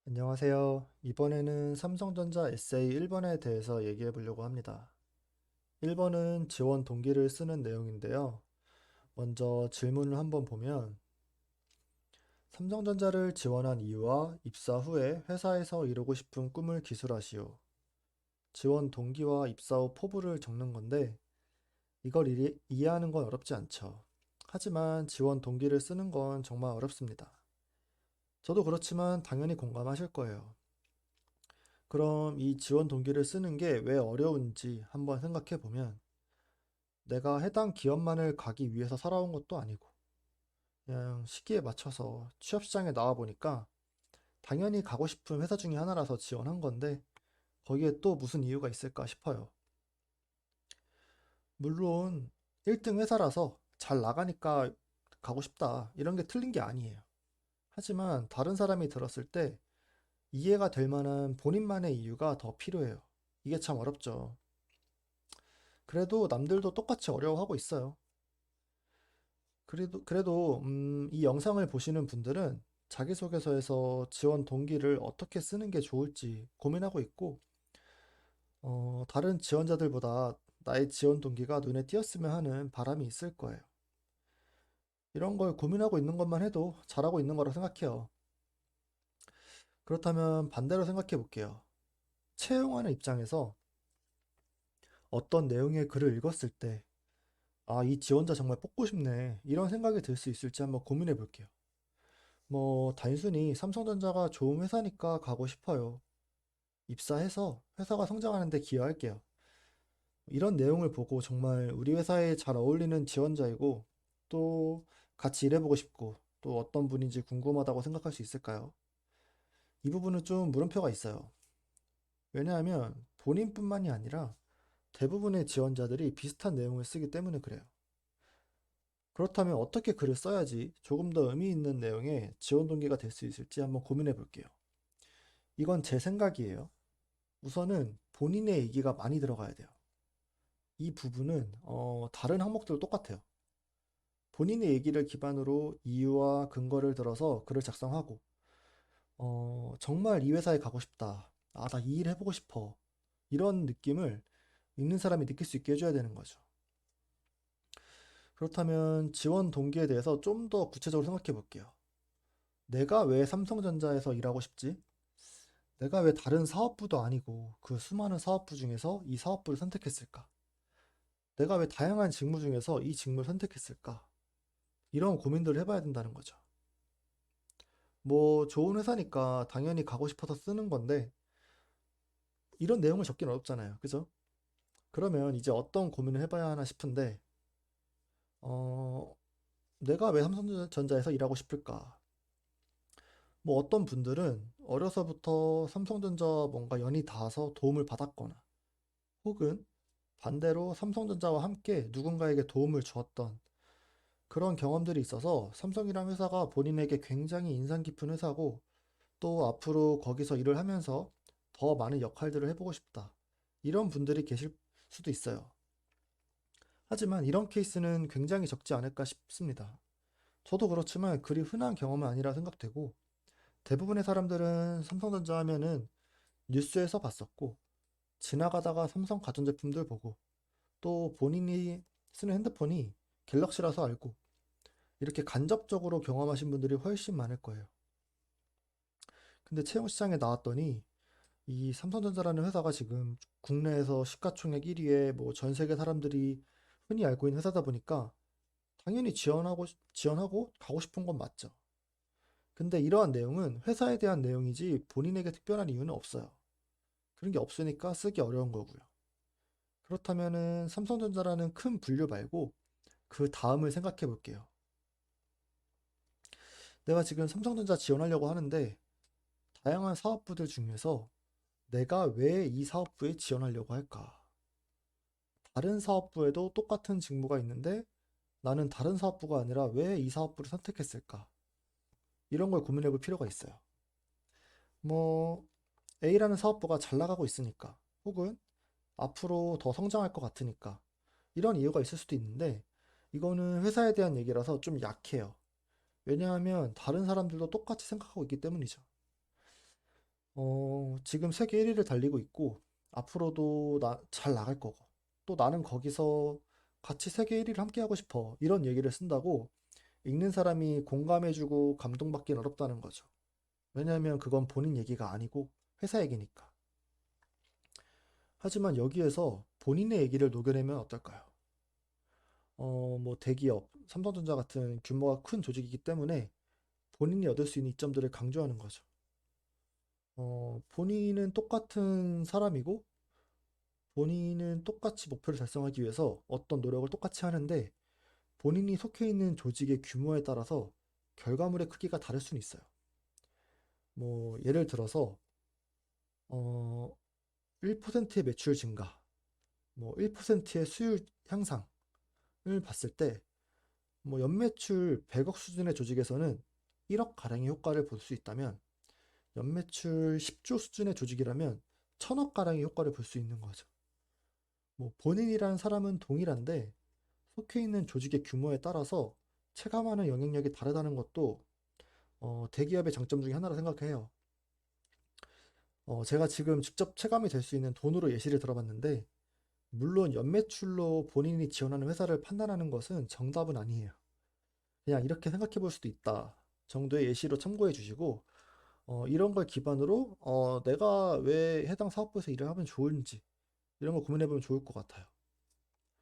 안녕하세요. 이번에는 삼성전자 SA 1번에 대해서 얘기해 보려고 합니다. 1번은 지원 동기를 쓰는 내용인데요. 먼저 질문을 한번 보면, 삼성전자를 지원한 이유와 입사 후에 회사에서 이루고 싶은 꿈을 기술하시오. 지원 동기와 입사 후 포부를 적는 건데, 이걸 이해하는 건 어렵지 않죠. 하지만 지원 동기를 쓰는 건 정말 어렵습니다. 저도 그렇지만 당연히 공감하실 거예요. 그럼 이 지원 동기를 쓰는 게 왜 어려운지 한번 생각해 보면 내가 해당 기업만을 가기 위해서 살아온 것도 아니고 그냥 시기에 맞춰서 취업 시장에 나와 보니까 당연히 가고 싶은 회사 중에 하나라서 지원한 건데 거기에 또 무슨 이유가 있을까 싶어요. 물론 1등 회사라서 잘 나가니까 가고 싶다 이런 게 틀린 게 아니에요. 하지만 다른 사람이 들었을 때 이해가 될 만한 본인만의 이유가 더 필요해요. 이게 참 어렵죠. 그래도 남들도 똑같이 어려워하고 있어요. 이 영상을 보시는 분들은 자기소개서에서 지원 동기를 어떻게 쓰는 게 좋을지 고민하고 있고, 다른 지원자들보다 나의 지원 동기가 눈에 띄었으면 하는 바람이 있을 거예요. 이런 걸 고민하고 있는 것만 해도 잘하고 있는 거라 생각해요. 그렇다면 반대로 생각해 볼게요. 채용하는 입장에서 어떤 내용의 글을 읽었을 때, 아, 이 지원자 정말 뽑고 싶네. 이런 생각이 들 수 있을지 한번 고민해 볼게요. 뭐, 단순히 삼성전자가 좋은 회사니까 가고 싶어요. 입사해서 회사가 성장하는 데 기여할게요. 이런 내용을 보고 정말 우리 회사에 잘 어울리는 지원자이고 또 같이 일해보고 싶고 또 어떤 분인지 궁금하다고 생각할 수 있을까요? 이 부분은 좀 물음표가 있어요. 왜냐하면 본인뿐만이 아니라 대부분의 지원자들이 비슷한 내용을 쓰기 때문에 그래요. 그렇다면 어떻게 글을 써야지 조금 더 의미 있는 내용의 지원 동기가 될 수 있을지 한번 고민해 볼게요. 이건 제 생각이에요. 우선은 본인의 얘기가 많이 들어가야 돼요. 이 부분은 다른 항목들도 똑같아요. 본인의 얘기를 기반으로 이유와 근거를 들어서 글을 작성하고 정말 이 회사에 가고 싶다. 아, 나 이 일 해보고 싶어. 이런 느낌을 읽는 사람이 느낄 수 있게 해줘야 되는 거죠. 그렇다면 지원 동기에 대해서 좀 더 구체적으로 생각해 볼게요. 내가 왜 삼성전자에서 일하고 싶지? 내가 왜 다른 사업부도 아니고 그 수많은 사업부 중에서 이 사업부를 선택했을까? 내가 왜 다양한 직무 중에서 이 직무를 선택했을까? 이런 고민들을 해봐야 된다는 거죠. 뭐 좋은 회사니까 당연히 가고 싶어서 쓰는 건데 이런 내용을 적긴 어렵잖아요. 그죠? 그러면 이제 어떤 고민을 해봐야 하나 싶은데 어, 내가 왜 삼성전자에서 일하고 싶을까? 뭐 어떤 분들은 어려서부터 삼성전자 뭔가 연이 닿아서 도움을 받았거나 혹은 반대로 삼성전자와 함께 누군가에게 도움을 주었던 그런 경험들이 있어서 삼성이란 회사가 본인에게 굉장히 인상 깊은 회사고 또 앞으로 거기서 일을 하면서 더 많은 역할들을 해보고 싶다. 이런 분들이 계실 수도 있어요. 하지만 이런 케이스는 굉장히 적지 않을까 싶습니다. 저도 그렇지만 그리 흔한 경험은 아니라 생각되고 대부분의 사람들은 삼성전자 하면은 뉴스에서 봤었고 지나가다가 삼성 가전제품들 보고 또 본인이 쓰는 핸드폰이 갤럭시라서 알고 이렇게 간접적으로 경험하신 분들이 훨씬 많을 거예요. 근데 채용 시장에 나왔더니 이 삼성전자라는 회사가 지금 국내에서 시가총액 1위에 뭐 전 세계 사람들이 흔히 알고 있는 회사다 보니까 당연히 지원하고 가고 싶은 건 맞죠. 근데 이러한 내용은 회사에 대한 내용이지 본인에게 특별한 이유는 없어요. 그런 게 없으니까 쓰기 어려운 거고요. 그렇다면은 삼성전자라는 큰 분류 말고 그 다음을 생각해 볼게요. 내가 지금 삼성전자 지원하려고 하는데 다양한 사업부들 중에서 내가 왜 이 사업부에 지원하려고 할까? 다른 사업부에도 똑같은 직무가 있는데 나는 다른 사업부가 아니라 왜 이 사업부를 선택했을까? 이런 걸 고민해 볼 필요가 있어요. 뭐, A라는 사업부가 잘 나가고 있으니까, 혹은 앞으로 더 성장할 것 같으니까, 이런 이유가 있을 수도 있는데, 이거는 회사에 대한 얘기라서 좀 약해요. 왜냐하면 다른 사람들도 똑같이 생각하고 있기 때문이죠. 지금 세계 1위를 달리고 있고, 앞으로도 잘 나갈 거고, 또 나는 거기서 같이 세계 1위를 함께 하고 싶어. 이런 얘기를 쓴다고 읽는 사람이 공감해주고 감동받기는 어렵다는 거죠. 왜냐하면 그건 본인 얘기가 아니고 회사 얘기니까. 하지만 여기에서 본인의 얘기를 녹여내면 어떨까요? 뭐 대기업, 삼성전자 같은 규모가 큰 조직이기 때문에 본인이 얻을 수 있는 이점들을 강조하는 거죠. 본인은 똑같은 사람이고 본인은 똑같이 목표를 달성하기 위해서 어떤 노력을 똑같이 하는데 본인이 속해 있는 조직의 규모에 따라서 결과물의 크기가 다를 수는 있어요. 뭐 예를 들어서 어, 1%의 매출 증가, 뭐 1%의 수율 향상을 봤을 때 뭐 연매출 100억 수준의 조직에서는 1억 가량의 효과를 볼 수 있다면 연매출 10조 수준의 조직이라면 1000억 가량의 효과를 볼 수 있는 거죠. 뭐 본인이라는 사람은 동일한데 속해 있는 조직의 규모에 따라서 체감하는 영향력이 다르다는 것도 대기업의 장점 중에 하나라 생각해요. 제가 지금 직접 체감이 될 수 있는 돈으로 예시를 들어봤는데 물론 연매출로 본인이 지원하는 회사를 판단하는 것은 정답은 아니에요. 그냥 이렇게 생각해 볼 수도 있다 정도의 예시로 참고해 주시고 이런 걸 기반으로 내가 왜 해당 사업부에서 일을 하면 좋은지 이런 걸 고민해 보면 좋을 것 같아요.